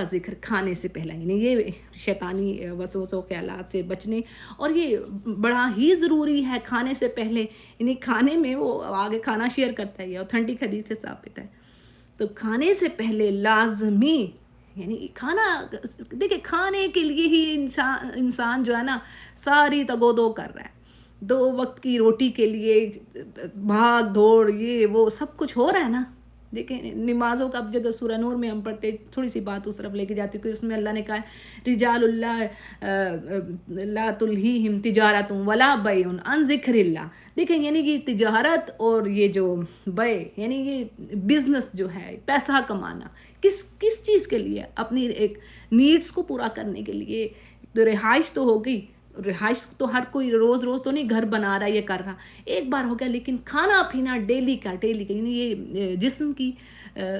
ذکر کھانے سے پہلا، یعنی یہ شیطانی وسوسوں خیالات سے بچنے، اور یہ بڑا ہی ضروری ہے کھانے سے پہلے، یعنی کھانے میں وہ آگے کھانا شیئر کرتا ہے، یہ اوتھینٹک حدیث سے ثابت ہے۔ تو کھانے سے پہلے لازمی، یعنی کھانا، دیکھیں کھانے کے لیے ہی انسان جو ہے نا ساری تگودو کر رہا ہے، 2 وقت کی روٹی کے لیے بھاگ دوڑ، یہ وہ سب کچھ ہو رہا ہے نا۔ دیکھیں نمازوں کا اب جگہ سورہ نور میں ہم پڑھتے، تھوڑی سی بات اس طرف لے کے جاتی کہ اس میں اللہ نے کہا ہے رجال اللہ لا تلہیہم تجارت ولا بیع عن ذکر اللہ۔ دیکھیں یعنی کہ تجارت اور یہ جو بیع، یعنی یہ بزنس جو ہے، پیسہ کمانا کس چیز کے لیے؟ اپنی ایک نیڈس کو پورا کرنے کے لیے۔ تو رہائش تو ہو گئی، رہائش تو ہر کوئی روز تو نہیں گھر بنا رہا، یہ کر رہا، ایک بار ہو گیا، لیکن کھانا پینا ڈیلی کا یعنی یہ جسم کی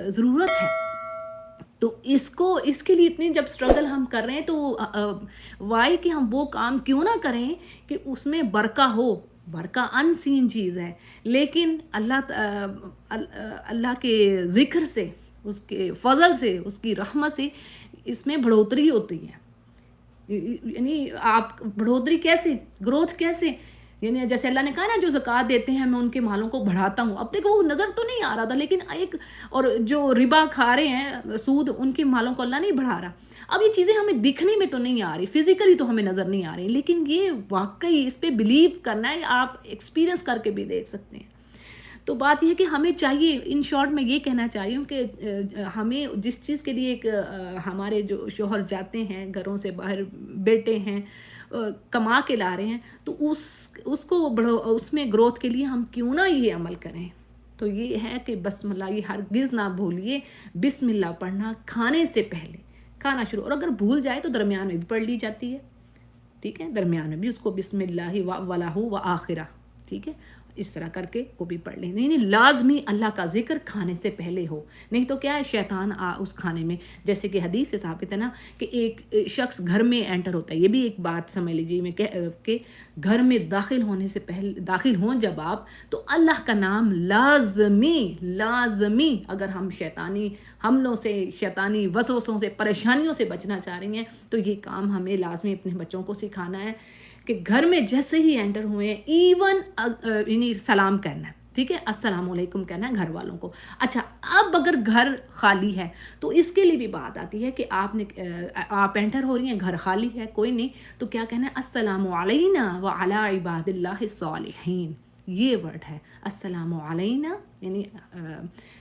ضرورت ہے۔ تو اس کے لیے اتنی جب سٹرگل ہم کر رہے ہیں تو وائی کہ ہم وہ کام کیوں نہ کریں کہ اس میں برکہ ہو۔ برکہ ان سین چیز ہے، لیکن اللہ کے ذکر سے، اس کے فضل سے، اس کی رحمت سے اس میں بڑھوتری ہوتی ہے۔ یعنی آپ بڑھوتری کیسے، گروتھ کیسے؟ یعنی جیسے اللہ نے کہا نا جو زکوٰۃ دیتے ہیں میں ان کے مالوں کو بڑھاتا ہوں۔ اب دیکھو وہ نظر تو نہیں آ رہا تھا، لیکن اور جو ربا کھا رہے ہیں سود، ان کے مالوں کو اللہ نہیں بڑھا رہا۔ اب یہ چیزیں ہمیں دکھنے میں تو نہیں آ رہی، فزیکلی تو ہمیں نظر نہیں آ رہی، لیکن یہ واقعی اس پہ بلیو کرنا ہے، آپ ایکسپیرینس کر کے بھی دیکھ سکتے ہیں۔ تو بات یہ ہے کہ ہمیں چاہیے، ان شارٹ میں یہ کہنا چاہیے ہوں کہ ہمیں جس چیز کے لیے ہمارے جو شوہر جاتے ہیں گھروں سے باہر، بیٹے ہیں کما کے لا رہے ہیں، تو اس کو اس میں گروتھ کے لیے ہم کیوں نہ یہ عمل کریں۔ تو یہ ہے کہ بسم اللہ، یہ ہرگز نہ بھولیے بسم اللہ پڑھنا کھانے سے پہلے، کھانا شروع، اور اگر بھول جائے تو درمیان میں بھی پڑھ لی جاتی ہے، ٹھیک ہے، درمیان میں بھی اس کو بسم اللہ وَلَهُ وَآخِرَہ، ٹھیک ہے، اس طرح کر کے وہ بھی پڑھ لیں۔ نہیں لازمی اللہ کا ذکر کھانے سے پہلے ہو، نہیں تو کیا ہے شیطان اس کھانے میں، جیسے کہ حدیث سے ثابت ہے نا کہ ایک شخص گھر میں انٹر ہوتا ہے، یہ بھی ایک بات سمجھ لیجیے کہ گھر میں داخل ہونے سے پہلے، داخل ہوں جب آپ، تو اللہ کا نام لازمی، اگر ہم شیطانی حملوں سے، شیطانی وسوسوں سے، پریشانیوں سے بچنا چاہ رہی ہیں تو یہ کام ہمیں لازمی اپنے بچوں کو سکھانا ہے کہ گھر میں جیسے ہی انٹر ہوئے ایون یعنی سلام کرنا ہے، ٹھیک ہے، السلام علیکم کہنا ہے گھر والوں کو۔ اچھا اب اگر گھر خالی ہے تو اس کے لیے بھی بات آتی ہے کہ آپ انٹر ہو رہی ہیں، گھر خالی ہے، کوئی نہیں، تو کیا کہنا ہے؟ السلام علینا وعلی عباد اللہ الصالحین، یہ ورڈ ہے السلام علینا، یعنی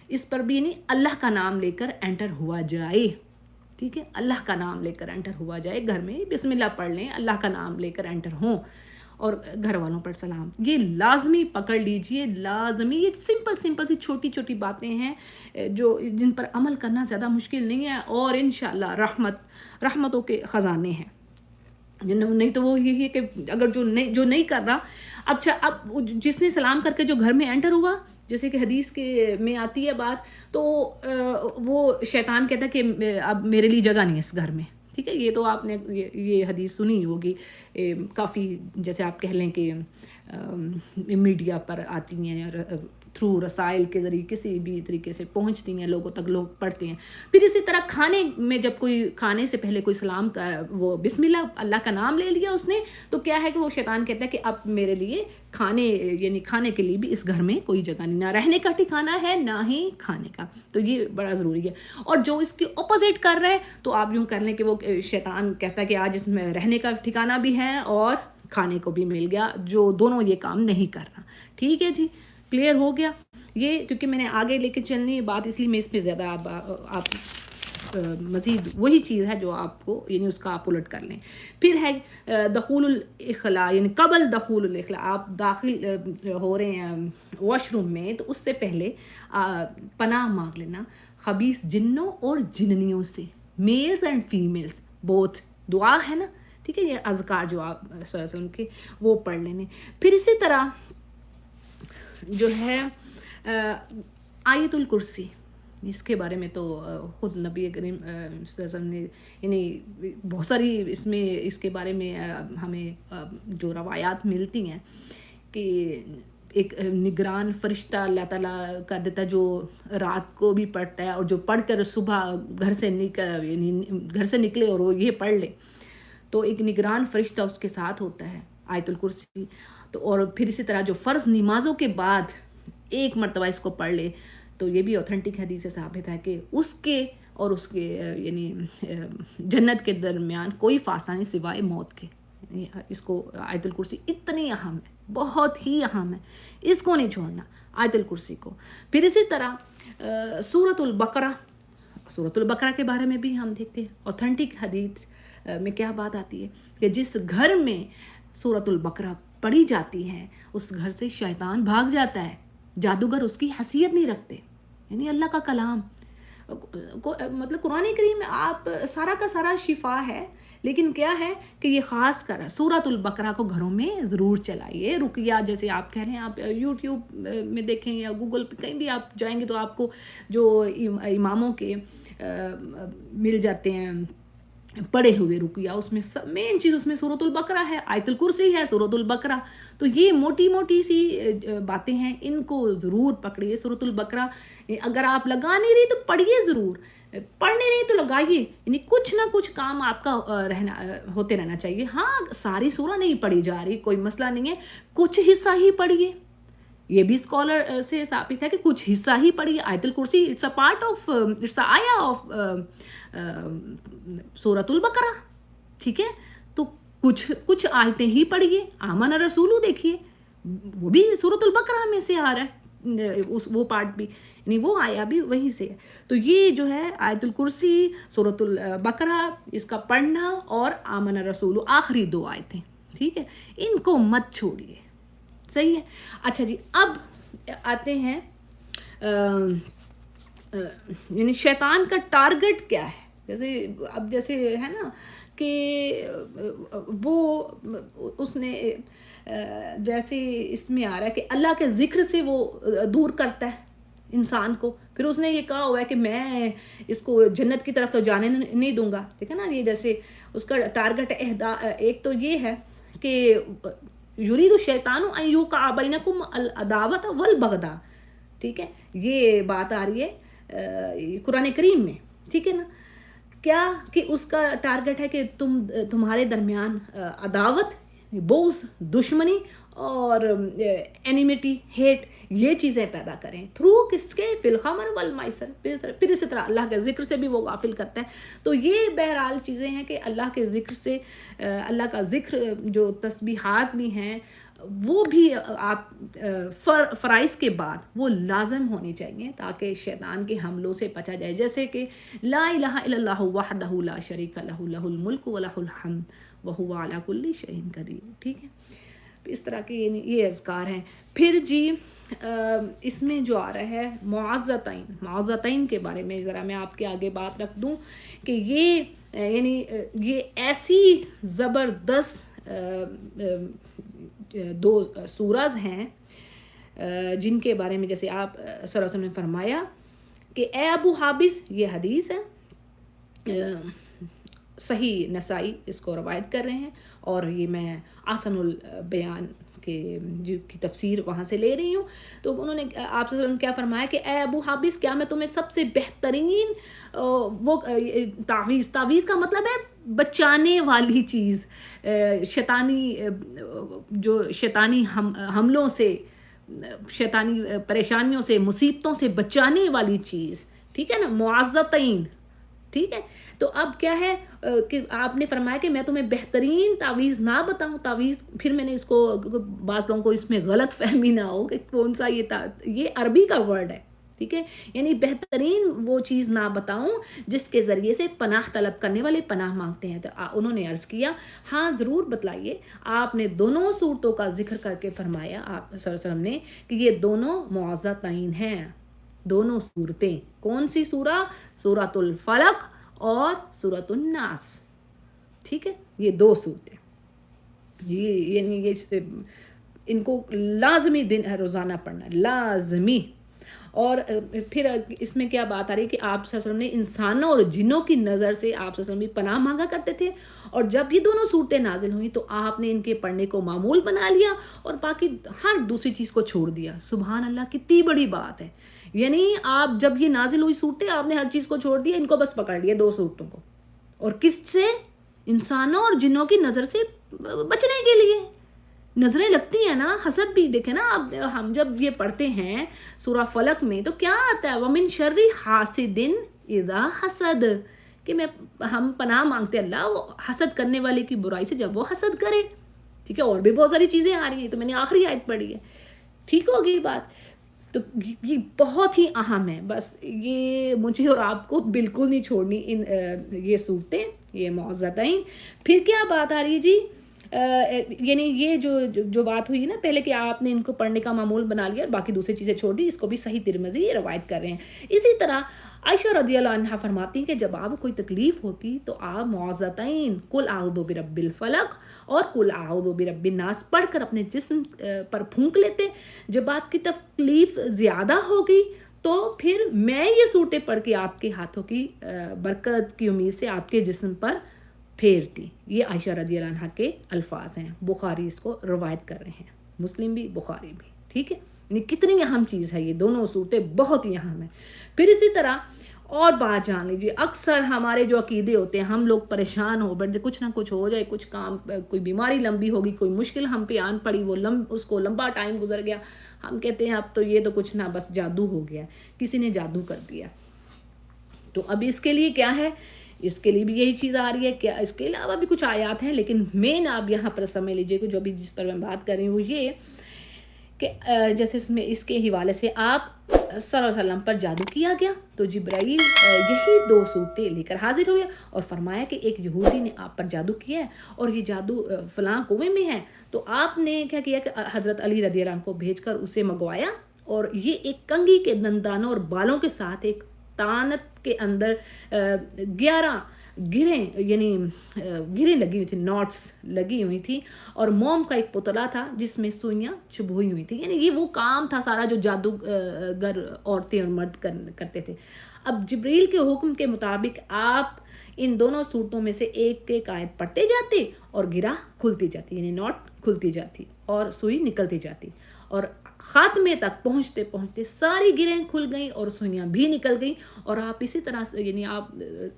اس پر بھی یعنی اللہ کا نام لے کر انٹر ہوا جائے، ٹھیک ہے، اللہ کا نام لے کر انٹر ہوا جائے، گھر میں بسم اللہ پڑھ لیں، اللہ کا نام لے کر انٹر ہوں، اور گھر والوں پر سلام، یہ لازمی پکڑ لیجئے، لازمی۔ یہ سمپل سی چھوٹی باتیں ہیں جو جن پر عمل کرنا زیادہ مشکل نہیں ہے، اور انشاءاللہ رحمتوں کے خزانے ہیں۔ نہیں تو وہ یہی ہے کہ اگر جو نہیں کر رہا، اب جس نے سلام کر کے جو گھر میں انٹر ہوا، جیسے کہ حدیث میں آتی ہے بات، تو وہ شیطان کہتا ہے کہ اب میرے لیے جگہ نہیں ہے اس گھر میں، ٹھیک ہے، یہ تو آپ نے یہ حدیث سنی ہوگی کافی، جیسے آپ کہہ لیں کہ میڈیا پر آتی ہیں اور تھرو رسائل کے ذریعے کسی بھی طریقے سے پہنچتی ہیں لوگوں تک، لوگ پڑھتے ہیں۔ پھر اسی طرح کھانے میں جب کوئی کھانے سے پہلے کوئی سلام کا وہ بسم اللہ کا نام لے لیا اس نے، تو کیا ہے کہ وہ شیطان کہتا ہے کہ اب میرے لیے کھانے کے لیے بھی اس گھر میں کوئی جگہ نہیں، نہ رہنے کا ٹھکانہ ہے نہ ہی کھانے کا، تو یہ بڑا ضروری ہے۔ اور جو اس کے اپوزٹ کر رہے ہیں تو آپ یوں کر لیں کہ وہ شیطان کہتا ہے کہ آج اس میں رہنے کا ٹھکانہ بھی ہے اور کھانے کو بھی مل گیا، جو دونوں یہ کام نہیں کر رہا، ٹھیک ہے جی، کلیئر ہو گیا یہ؟ کیونکہ میں نے آگے لے کے چلنی بات، اس لیے میں اس پہ زیادہ آپ مزید وہی چیز ہے جو آپ کو یعنی اس کا آپ الٹ کر لیں۔ پھر ہے دخول الاخلاء، یعنی قبل دخول الاخلاء، آپ داخل ہو رہے ہیں واش روم میں تو اس سے پہلے پناہ مانگ لینا خبیث جنوں اور جننیوں سے، میلز اینڈ فیمیلز بوتھ، دعا ہے نا، ٹھیک ہے، یہ اذکار جو آپ صلی اللہ علیہ وسلم کے وہ پڑھ لینے۔ پھر اسی طرح جو ہے آیت الکرسی، اس کے بارے میں تو خود نبی کریم صلی اللہ علیہ وسلم نے یعنی بہت ساری اس کے بارے میں ہمیں جو روایات ملتی ہیں کہ ایک نگران فرشتہ اللہ تعالیٰ کر دیتا ہے جو رات کو بھی پڑھتا ہے، اور جو پڑھ کر صبح گھر سے نکلے اور وہ یہ پڑھ لے تو ایک نگران فرشتہ اس کے ساتھ ہوتا ہے، آیت الکرسی۔ تو اور پھر اسی طرح جو فرض نمازوں کے بعد ایک مرتبہ اس کو پڑھ لے تو یہ بھی اوتھینٹک حدیث سے ثابت ہے کہ اس کے اور اس کے یعنی جنت کے درمیان کوئی فاصلہ نہیں سوائے موت کے۔ اس کو آیت الکرسی اتنی اہم ہے، بہت ہی اہم ہے، اس کو نہیں چھوڑنا آیت الکرسی کو۔ پھر اسی طرح سورۃ البقرہ کے بارے میں بھی ہم دیکھتے ہیں، اوتھینٹک حدیث میں کیا بات آتی ہے کہ جس گھر میں سورۃ البقرہ پڑھی جاتی ہے اس گھر سے شیطان بھاگ جاتا ہے، جادوگر اس کی حیثیت نہیں رکھتے۔ یعنی اللہ کا کلام مطلب قرآن کریم میں آپ سارا کا سارا شفا ہے، لیکن کیا ہے کہ یہ خاص کر سورۃ البقرہ کو گھروں میں ضرور چلائیے۔ رقیہ جیسے آپ کہہ رہے ہیں، آپ یوٹیوب میں دیکھیں یا گوگل پہ کہیں بھی آپ جائیں گے تو آپ کو جو اماموں کے مل جاتے ہیں پڑھے ہوئے رقیہ، اس میں مین چیز اس میں سورۃ البقرہ ہے، آیت الکرسی ہے، سورۃ البقرہ۔ تو یہ موٹی موٹی سی باتیں ہیں، ان کو ضرور پکڑیے۔ سورۃ البقرہ اگر آپ لگا نہیں رہی تو پڑھیے ضرور، پڑھنے نہیں تو لگائیے، یعنی کچھ نہ کچھ کام آپ کا ہوتے رہنا چاہیے۔ ہاں ساری سورہ نہیں پڑھی جا رہی، کوئی مسئلہ نہیں ہے، کچھ حصہ ہی پڑھیے۔ یہ بھی اسکالر سے ثابت ہے کہ کچھ حصہ ہی پڑھیے۔ آیت الکرسی اٹس اے آیا آف سورۃ البقرہ، ٹھیک ہے؟ تو کچھ آیتیں ہی پڑھیے۔ آمن رسولو دیکھیے، وہ بھی سورۃ البقرہ میں سے آ رہا ہے، وہ پارٹ بھی، یعنی وہ آیا بھی وہیں سے ہے۔ تو یہ جو ہے آیت الکرسی، سورۃ البقرہ، اس کا پڑھنا اور آمن رسولو، آخری 2 آیتیں، ٹھیک ہے؟ ان کو مت چھوڑیے، صحیح ہے؟ اچھا جی، اب آتے ہیں یعنی شیطان کا ٹارگٹ کیا ہے؟ جیسے ہے نا کہ وہ اس نے جیسے اس میں آ رہا ہے کہ اللہ کے ذکر سے وہ دور کرتا ہے انسان کو۔ پھر اس نے یہ کہا ہوا ہے کہ میں اس کو جنت کی طرف تو جانے نہیں دوں گا، ٹھیک ہے نا؟ یہ جیسے اس کا ٹارگٹ ایک تو یہ ہے کہ یرید الشیطان ان یوقع بینکم العداوۃ والبغضاء، ٹھیک ہے؟ یہ بات آ رہی ہے قرآن کریم میں، ٹھیک ہے نا؟ کیا کہ اس کا ٹارگٹ ہے کہ تمہارے درمیان عداوت، بغض، دشمنی اور اینیمیٹی، ہیٹ، یہ چیزیں پیدا کریں تھرو کس کے؟ فی الخمر والمیسر۔ پھر اسی طرح اللہ کے ذکر سے بھی وہ غافل کرتا ہے۔ تو یہ بہرحال چیزیں ہیں کہ اللہ کے ذکر سے، اللہ کا ذکر جو تسبیحات بھی ہیں وہ بھی آپ فرائض کے بعد وہ لازم ہونی چاہیے تاکہ شیطان کے حملوں سے بچا جائے، جیسے کہ لا الہ الا اللہ وحدہ لا شریک لہ لہ الملک ولہ الحمد وہو علی کل شیء قدیر، ٹھیک ہے؟ اس طرح کے یہ اذکار ہیں۔ پھر جی اس میں جو آ رہا ہے معوذتین کے بارے میں ذرا میں آپ کے آگے بات رکھ دوں کہ یہ یعنی یہ ایسی زبردست 2 سورز ہیں جن کے بارے میں جیسے آپ صلی اللہ علیہ وسلم نے فرمایا کہ اے ابو حابس، یہ حدیث ہے، صحیح نسائی اس کو روایت کر رہے ہیں، اور یہ میں احسن البیان کی تفسیر وہاں سے لے رہی ہوں۔ تو انہوں نے آپ صلی اللہ علیہ وسلم کیا فرمایا کہ اے ابو حابس، کیا میں تمہیں سب سے بہترین وہ تعویذ کا مطلب ہے بچانے والی چیز، شیطانی حملوں سے، شیطانی پریشانیوں سے، مصیبتوں سے بچانے والی چیز، ٹھیک ہے نا؟ معوذتین، ٹھیک ہے؟ تو اب کیا ہے کہ آپ نے فرمایا کہ میں تمہیں بہترین تعویذ نہ بتاؤں؟ تعویذ پھر میں نے اس کو، بعض لوگوں کو اس میں غلط فہمی نہ ہو کہ کون سا یہ عربی کا ورڈ ہے، ٹھیک ہے؟ یعنی بہترین وہ چیز نہ بتاؤں جس کے ذریعے سے پناہ طلب کرنے والے پناہ مانگتے ہیں۔ تو انہوں نے عرض کیا ہاں ضرور بتلائیے۔ آپ نے دونوں صورتوں کا ذکر کر کے فرمایا آپ صلی اللہ علیہ وسلم نے کہ یہ دونوں معوذتین ہیں، دونوں صورتیں۔ کون سی سورہ؟ سورۃ الفلق اور سورۃ الناس، ٹھیک ہے؟ یہ 2 صورتیں، یعنی ان کو لازمی روزانہ پڑھنا، لازمی۔ اور پھر اس میں کیا بات آ رہی ہے کہ آپ صلی اللہ علیہ وسلم نے انسانوں اور جنوں کی نظر سے آپ صلی اللہ علیہ وسلم بھی پناہ مانگا کرتے تھے، اور جب یہ دونوں صورتیں نازل ہوئیں تو آپ نے ان کے پڑھنے کو معمول بنا لیا اور باقی ہر دوسری چیز کو چھوڑ دیا. سبحان اللہ، کتنی بڑی بات ہے. یعنی آپ جب یہ نازل ہوئی صورتیں، آپ نے ہر چیز کو چھوڑ دیا، ان کو بس پکڑ لیا 2 صورتوں کو. اور کس سے؟ انسانوں اور جنوں کی نظر سے بچنے کے لیے. نظریں لگتی ہیں نا، حسد بھی دیکھیں نا اب ہم جب یہ پڑھتے ہیں سورہ فلق میں تو کیا آتا ہے، وَمِن شَرِّ حَاسِدٍ اِذَا حَسَد، کہ ہم پناہ مانگتے اللہ وہ حسد کرنے والے کی برائی سے جب وہ حسد کرے. ٹھیک ہے، اور بھی بہت ساری چیزیں آ رہی ہیں، تو میں نے آخری آیت پڑھی ہے. ٹھیک ہوگی بات. تو یہ بہت ہی اہم ہے. بس یہ مجھے اور آپ کو بالکل نہیں چھوڑنی یہ صورتیں، یہ معوذتین. پھر کیا بات آ رہی ہے جی، یعنی یہ جو بات ہوئی نا پہلے کہ آپ نے ان کو پڑھنے کا معمول بنا لیا اور باقی دوسری چیزیں چھوڑ دی، اس کو بھی صحیح ترمذی روایت کر رہے ہیں. اسی طرح عائشہ رضی اللہ عنہا فرماتی ہیں کہ جب آپ کو کوئی تکلیف ہوتی تو آپ معوذتین قل اعوذ برب الفلق اور قل اعوذ برب الناس پڑھ کر اپنے جسم پر پھونک لیتے. جب آپ کی تکلیف زیادہ ہوگی تو پھر میں یہ صورتیں پڑھ کے آپ کے ہاتھوں کی برکت کی امید سے آپ کے جسم پر پھیرتی. یہ عائشہ رضی اللہ عنہا کے الفاظ ہیں. بخاری اس کو روایت کر رہے ہیں، مسلم بھی بخاری بھی. ٹھیک ہے، یعنی کتنی اہم چیز ہے یہ دونوں صورتیں، بہت ہی اہم ہیں. پھر اسی طرح اور بات جان لیجیے، اکثر ہمارے جو عقیدے ہوتے ہیں ہم لوگ پریشان ہو بیٹھتے، کچھ نہ کچھ ہو جائے، کچھ کام، کوئی بیماری لمبی ہوگی، کوئی مشکل ہم پہ آن پڑی، وہ اس کو لمبا ٹائم گزر گیا، ہم کہتے ہیں اب تو یہ تو کچھ نہ، بس جادو ہو گیا، کسی نے جادو کر دیا. تو اب اس کے لیے کیا ہے، اس کے لیے بھی یہی چیز آ رہی ہے. کیا اس کے علاوہ بھی کچھ آیات ہیں، لیکن مین آپ یہاں پر سمجھ لیجئے کہ جو بھی جس پر میں بات کر رہی ہوں وہ یہ کہ جیسے اس کے حوالے سے آپ صلی اللہ علیہ وسلم پر جادو کیا گیا تو جبرائیل یہی 2 صورتیں لے کر حاضر ہوئے اور فرمایا کہ ایک یہودی نے آپ پر جادو کیا ہے اور یہ جادو فلاں کنویں میں ہے. تو آپ نے کیا کیا کہ حضرت علی رضی اللہ عنہ کو بھیج کر اسے منگوایا، اور یہ ایک کنگھی کے دندانوں اور بالوں کے ساتھ ایک تانت کے اندر 11 گریں، یعنی گریں لگی ہوئی تھی، ناٹس لگی ہوئی تھی، اور موم کا ایک پتلا تھا جس میں سوئیاں چبھوئی ہوئی تھی. یعنی یہ وہ کام تھا سارا جو جادوگر عورتیں اور مرد کرتے تھے. اب جبریل کے حکم کے مطابق آپ ان دونوں صورتوں میں سے ایک ایک آیت پڑھتے جاتے اور گرہ کھلتی جاتی، یعنی ناٹ کھلتی جاتی اور سوئی نکلتی جاتی، اور خاتمے تک پہنچتے پہنچتے ساری گرہیں کھل گئیں اور سوئیاں بھی نکل گئیں، اور آپ اسی طرح سے یعنی آپ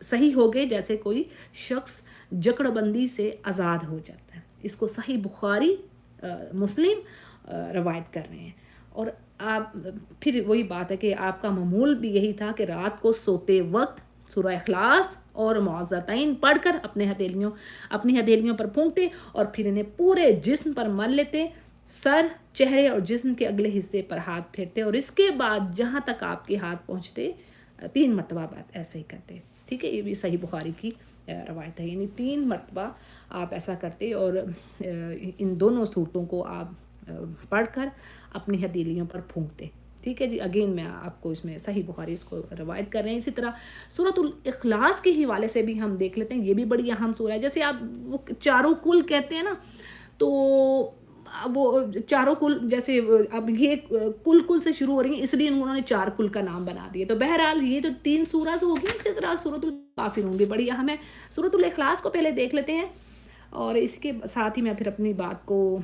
صحیح ہو گئے جیسے کوئی شخص جکڑ بندی سے آزاد ہو جاتا ہے. اس کو صحیح بخاری مسلم روایت کر رہے ہیں. اور آپ پھر وہی بات ہے کہ آپ کا معمول بھی یہی تھا کہ رات کو سوتے وقت سورہ اخلاص اور معوذتین پڑھ کر اپنی ہتھیلیوں پر پھونکتے اور پھر انہیں پورے جسم پر مل لیتے، سر، چہرے اور جسم کے اگلے حصے پر ہاتھ پھیرتے، اور اس کے بعد جہاں تک آپ کے ہاتھ پہنچتے 3 مرتبہ آپ ایسے ہی کرتے. ٹھیک ہے، یہ بھی صحیح بخاری کی روایت ہے. یعنی 3 مرتبہ آپ ایسا کرتے اور ان دونوں صورتوں کو آپ پڑھ کر اپنی ہتھیلیوں پر پھونکتے. ٹھیک ہے جی، اگین میں آپ کو اس میں صحیح بخاری اس کو روایت کر رہے ہیں. اسی طرح سورۃ الاخلاص کے حوالے سے بھی ہم دیکھ لیتے ہیں، یہ بھی بڑی اہم سورہ ہے. جیسے آپ وہ چاروں کل کہتے ہیں نا، تو وہ چاروں کل جیسے اب یہ کل سے شروع ہو رہی ہیں، اس لیے انہوں نے 4 کل کا نام بنا دیا. تو بہرحال یہ جو 3 سورہ ہوگی، اسی طرح سورۃ الکافرون بھی بڑی اہم ہے. سورۃ الاخلاص کو پہلے دیکھ لیتے ہیں، اور اس کے ساتھ ہی میں پھر اپنی بات کو،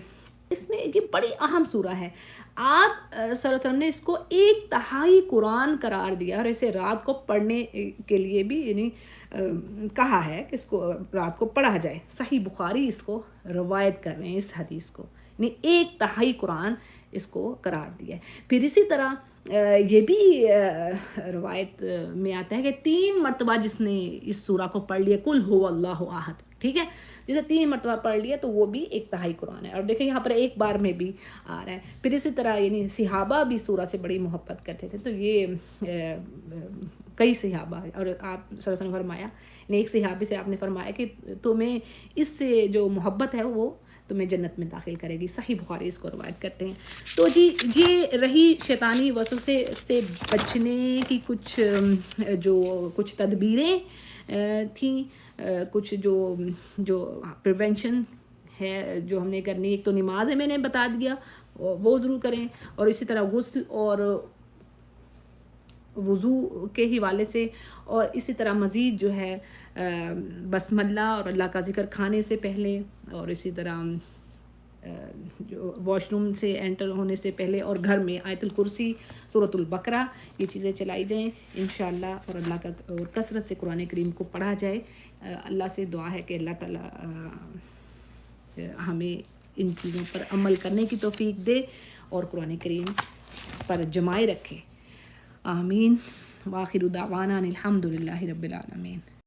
اس میں یہ بڑی اہم سورہ ہے. آپ صلی اللہ علیہ وسلم نے اس کو 1/3 قرآن قرار دیا، اور اسے رات کو پڑھنے کے لیے بھی یعنی کہا ہے کہ اس کو رات کو پڑھا جائے. صحیح بخاری اس کو روایت کر رہے ہیں اس حدیث کو، یعنی 1/3 قرآن اس کو قرار دیا ہے. پھر اسی طرح یہ بھی روایت میں آتا ہے کہ 3 مرتبہ جس نے اس سورہ کو پڑھ لیا، قل هو اللہ احد، ٹھیک ہے، جسے 3 مرتبہ پڑھ لیا تو وہ بھی 1/3 قرآن ہے. اور دیکھیں یہاں پر 1 بار میں بھی آ رہا ہے. پھر اسی طرح یعنی صحابہ بھی سورہ سے بڑی محبت کرتے تھے، تو یہ کئی صحابہ، اور آپ صلی اللہ علیہ وسلم نے فرمایا، یعنی ایک صحابی سے آپ نے فرمایا کہ تمہیں اس سے جو محبت ہے وہ تمہیں جنت میں داخل کرے گی. صحیح بخاری اس کو روایت کرتے ہیں. تو جی یہ رہی شیطانی وسوسے سے بچنے کی کچھ تدبیریں تھیں، کچھ جو پریونشن ہے جو ہم نے کرنی. ایک تو نماز ہے، میں نے بتا دیا وہ ضرور کریں، اور اسی طرح غسل اور وضو کے حوالے سے، اور اسی طرح مزید جو ہے بسم اللہ اور اللہ کا ذکر کھانے سے پہلے، اور اسی طرح جو واش روم سے انٹر ہونے سے پہلے، اور گھر میں آیت الکرسی، سورۃ البقرہ، یہ چیزیں چلائی جائیں انشاءاللہ، اور اللہ کا اور کثرت سے قرآن کریم کو پڑھا جائے۔ اللہ سے دعا ہے کہ اللہ تعالیٰ ہمیں ان چیزوں پر عمل کرنے کی توفیق دے اور قرآن کریم پر جمائے رکھے، آمین۔ وآخر دعوانا الحمد للہ رب العالمین۔